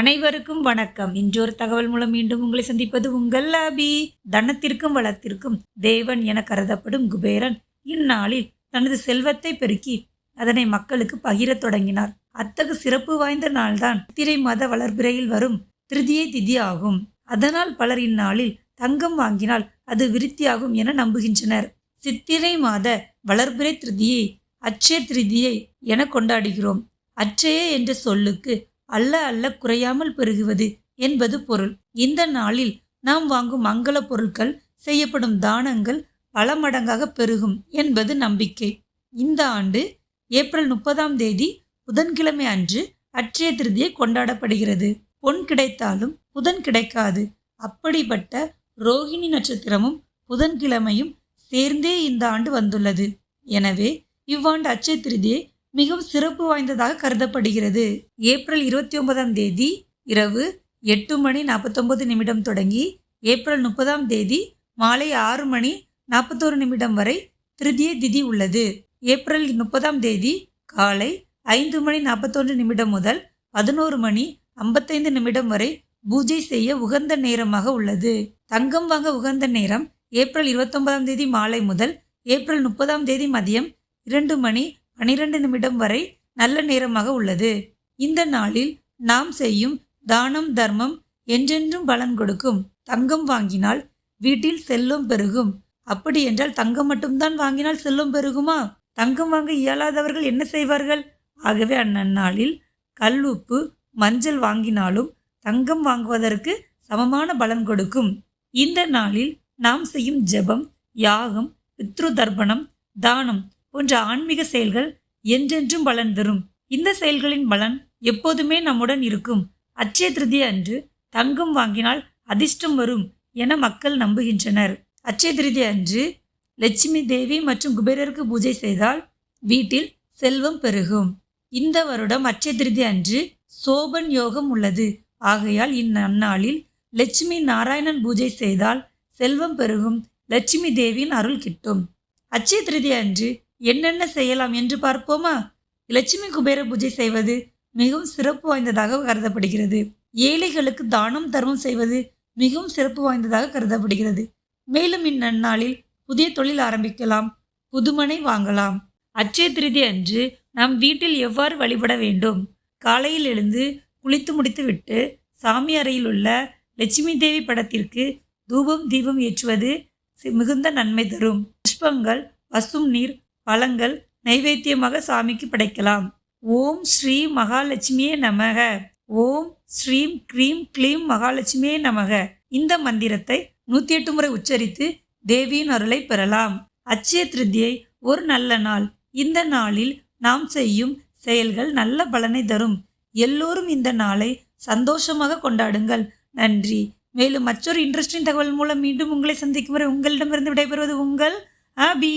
அனைவருக்கும் வணக்கம். இன்றொரு தகவல் மூலம் மீண்டும் உங்களை சந்திப்பது உங்கள் அபி. தனத்திற்கும் வளத்திற்கும் தேவன் என கருதப்படும் குபேரன் இந்நாளில் தனது செல்வத்தை பெருக்கி அதனை மக்களுக்கு பகிரத் தொடங்கினார். அத்தகு சிறப்பு வாய்ந்த நாள்தான் சித்திரை மாத வளர்பிறையில் வரும் திருதியை திதி ஆகும். அதனால் பலர் இந்நாளில் தங்கம் வாங்கினால் அது விருத்தியாகும் என நம்புகின்றனர். சித்திரை மாத வளர்பிறை திருதியை அட்சய திருதியை என கொண்டாடுகிறோம். அட்சய என்ற சொல்லுக்கு அல்ல அல்ல குறையாமல் பெருகுவது என்பது பொருள். இந்த நாளில் நாம் வாங்கும் மங்கள பொருட்கள், செய்யப்படும் தானங்கள் பல மடங்காக பெருகும் என்பது நம்பிக்கை. இந்த ஆண்டு ஏப்ரல் 30 புதன்கிழமை அன்று அட்சய திருதியை கொண்டாடப்படுகிறது. பொன் கிடைத்தாலும் புதன் கிடைக்காது. அப்படிப்பட்ட ரோகிணி நட்சத்திரமும் புதன்கிழமையும் சேர்ந்தே இந்த ஆண்டு வந்துள்ளது. எனவே இவ்வாண்டு அட்சய திருதியை மிகவும் சிறப்பு வாய்ந்ததாக கருதப்படுகிறது. ஏப்ரல் 29 இரவு 8:49 தொடங்கி ஏப்ரல் 30 மாலை 6:41 வரை திருதியை திதி உள்ளது. ஏப்ரல் 30 காலை 5:41 முதல் 11:55 வரை பூஜை செய்ய உகந்த நேரமாக உள்ளது. தங்கம் வாங்க உகந்த நேரம் ஏப்ரல் 29 மாலை முதல் ஏப்ரல் 30 மதியம் 2:12 வரை நல்ல நேரமாக உள்ளது. இந்த நாளில் நாம் செய்யும் தானம் தர்மம் என்றென்றும் பலன் கொடுக்கும். தங்கம் வாங்கினால் வீட்டில் செல்வம் பெருகும். அப்படி என்றால் தங்கம் மட்டும்தான் வாங்கினால் செல்வம் பெருகுமா? தங்கம் வாங்க இயலாதவர்கள் என்ன செய்வார்கள்? ஆகவே அந்நாளில் கல் உப்பு மஞ்சள் வாங்கினாலும் தங்கம் வாங்குவதற்கு சமமான பலன் கொடுக்கும். இந்த நாளில் நாம் செய்யும் ஜெபம், யாகம், பித்ரு தர்ப்பணம், தானம் போன்ற ஆன்மீக செயல்கள் என்றென்றும் பலன் தரும். இந்த செயல்களின் பலன் எப்போதுமே நம்முடன் இருக்கும். அட்சய திருதியை அன்று தங்கம் வாங்கினால் அதிர்ஷ்டம் வரும் என மக்கள் நம்புகின்றனர். அட்சய திருதியை அன்று லட்சுமி தேவி மற்றும் குபேரருக்கு பூஜை செய்தால் வீட்டில் செல்வம் பெருகும். இந்த வருடம் அட்சய திருதியை அன்று சோபன் யோகம் உள்ளது. ஆகையால் இந்நன்னாளில் லட்சுமி நாராயணன் பூஜை செய்தால் செல்வம் பெருகும், லட்சுமி தேவியின் அருள் கிட்டும். அட்சய திருதியை அன்று என்னென்ன செய்யலாம் என்று பார்ப்போமா? லட்சுமி குபேர பூஜை செய்வது மிகவும் சிறப்பு வாய்ந்ததாக கருதப்படுகிறது. ஏழைகளுக்கு தானம் தர்மம் செய்வது மிகவும் சிறப்பு வாய்ந்ததாக கருதப்படுகிறது. மேலும் இந்நன்னாளில் புதிய தொழில் ஆரம்பிக்கலாம், புதுமனை வாங்கலாம். அட்சய திருதியை அன்று நாம் வீட்டில் எவ்வாறு வழிபட வேண்டும்? காலையில் எழுந்து குளித்து முடித்துவிட்டு சாமி அறையில் உள்ள லட்சுமி தேவி படத்திற்கு தூபம் தீபம் ஏற்றுவது மிகுந்த நன்மை தரும். புஷ்பங்கள், பசும் நீர், பழங்கள் நைவேத்தியமாக சாமிக்கு படைக்கலாம். ஓம் ஸ்ரீ மகாலட்சுமியே நமக, ஓம் ஸ்ரீம் க்ரீம் க்ளீம் மகாலட்சுமியே நமக. இந்த மந்திரத்தை 108 முறை உச்சரித்து தேவியின் அருளை பெறலாம். அட்சய திருதியை ஒரு நல்ல நாள். இந்த நாளில் நாம் செய்யும் செயல்கள் நல்ல பலனை தரும். எல்லோரும் இந்த நாளை சந்தோஷமாக கொண்டாடுங்கள். நன்றி. மேலும் மற்றொரு இன்ட்ரெஸ்டிங் தகவல் மூலம் மீண்டும் உங்களை சந்திக்கும் வரை உங்களிடமிருந்து விடைபெறுவது உங்கள் அபி.